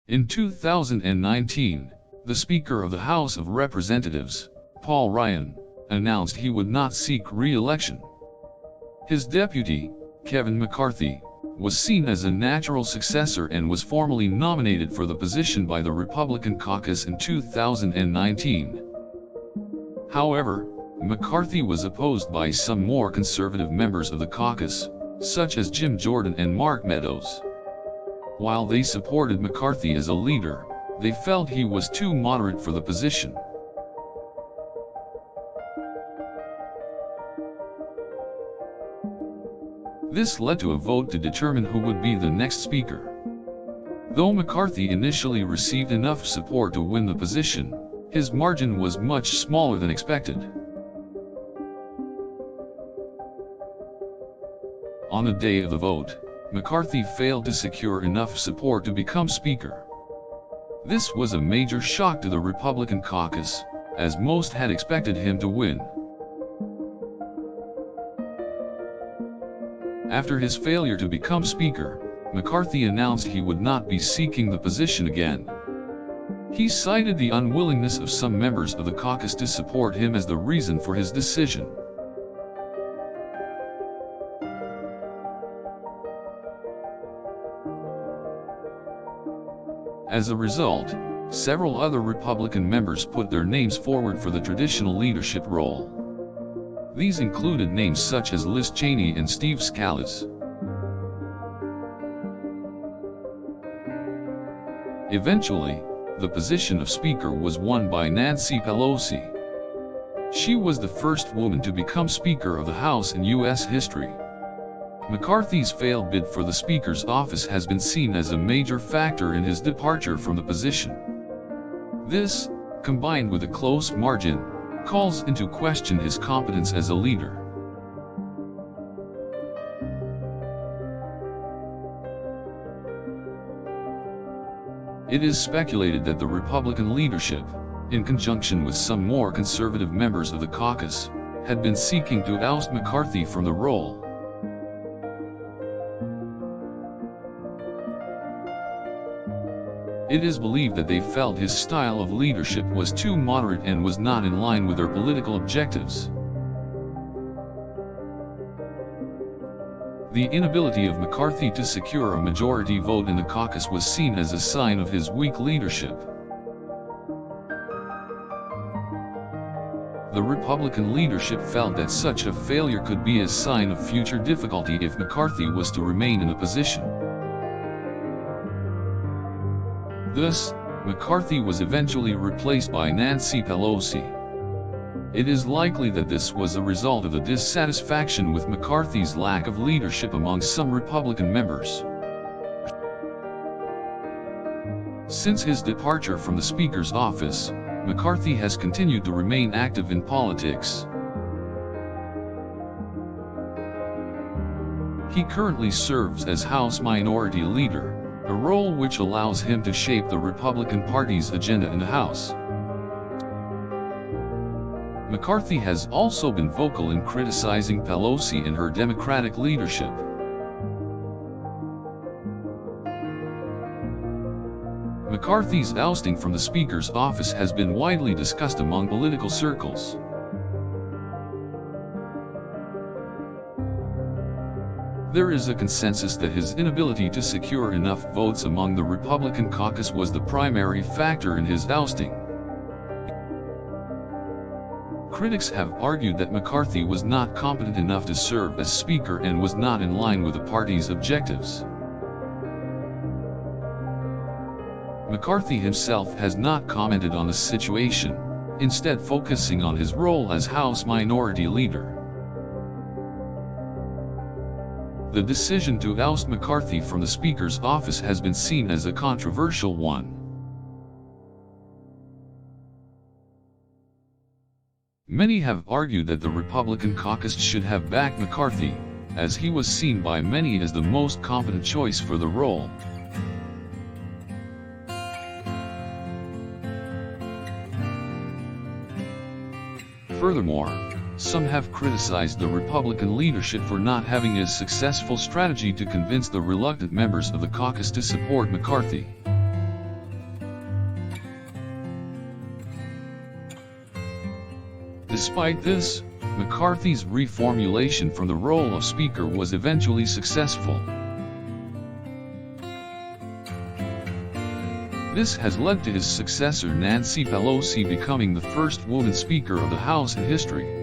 In 2019, the Speaker of the House of Representatives, Paul Ryan, announced he would not seek re-election. His deputy, Kevin McCarthy, was seen as a natural successor and was formally nominated for the position by the Republican caucus in 2019. However, McCarthy was opposed by some more conservative members of the caucus, such as Jim Jordan and Mark Meadows. While they supported McCarthy as a leader, they felt he was too moderate for the position. This led to a vote to determine who would be the next speaker. Though McCarthy initially received enough support to win the position, his margin was much smaller than expected. On the day of the vote, McCarthy failed to secure enough support to become Speaker. This was a major shock to the Republican caucus, as most had expected him to win. After his failure to become Speaker, McCarthy announced he would not be seeking the position again. He cited the unwillingness of some members of the caucus to support him as the reason for his decision. As a result, several other Republican members put their names forward for the traditional leadership role. These included names such as Liz Cheney and Steve Scalise. Eventually, the position of Speaker was won by Nancy Pelosi. She was the first woman to become Speaker of the House in U.S. history. McCarthy's failed bid for the Speaker's office has been seen as a major factor in his departure from the position. This, combined with a close margin, calls into question his competence as a leader. It is speculated that the Republican leadership, in conjunction with some more conservative members of the caucus, had been seeking to oust McCarthy from the role. It is believed that they felt his style of leadership was too moderate and was not in line with their political objectives. The inability of McCarthy to secure a majority vote in the caucus was seen as a sign of his weak leadership. The Republican leadership felt that such a failure could be a sign of future difficulty if McCarthy was to remain in the position. Thus, McCarthy was eventually replaced by Nancy Pelosi. It is likely that this was a result of the dissatisfaction with McCarthy's lack of leadership among some Republican members. Since his departure from the Speaker's office, McCarthy has continued to remain active in politics. He currently serves as House Minority Leader, a role which allows him to shape the Republican Party's agenda in the House. McCarthy has also been vocal in criticizing Pelosi and her Democratic leadership. McCarthy's ousting from the Speaker's office has been widely discussed among political circles. There is a consensus that his inability to secure enough votes among the Republican caucus was the primary factor in his ousting. Critics have argued that McCarthy was not competent enough to serve as Speaker and was not in line with the party's objectives. McCarthy himself has not commented on the situation, instead focusing on his role as House Minority Leader. The decision to oust McCarthy from the Speaker's office has been seen as a controversial one. Many have argued that the Republican caucus should have backed McCarthy, as he was seen by many as the most competent choice for the role. Furthermore, some have criticized the Republican leadership for not having a successful strategy to convince the reluctant members of the caucus to support McCarthy. Despite this, McCarthy's reformulation from the role of Speaker was eventually successful. This has led to his successor Nancy Pelosi becoming the first woman Speaker of the House in history.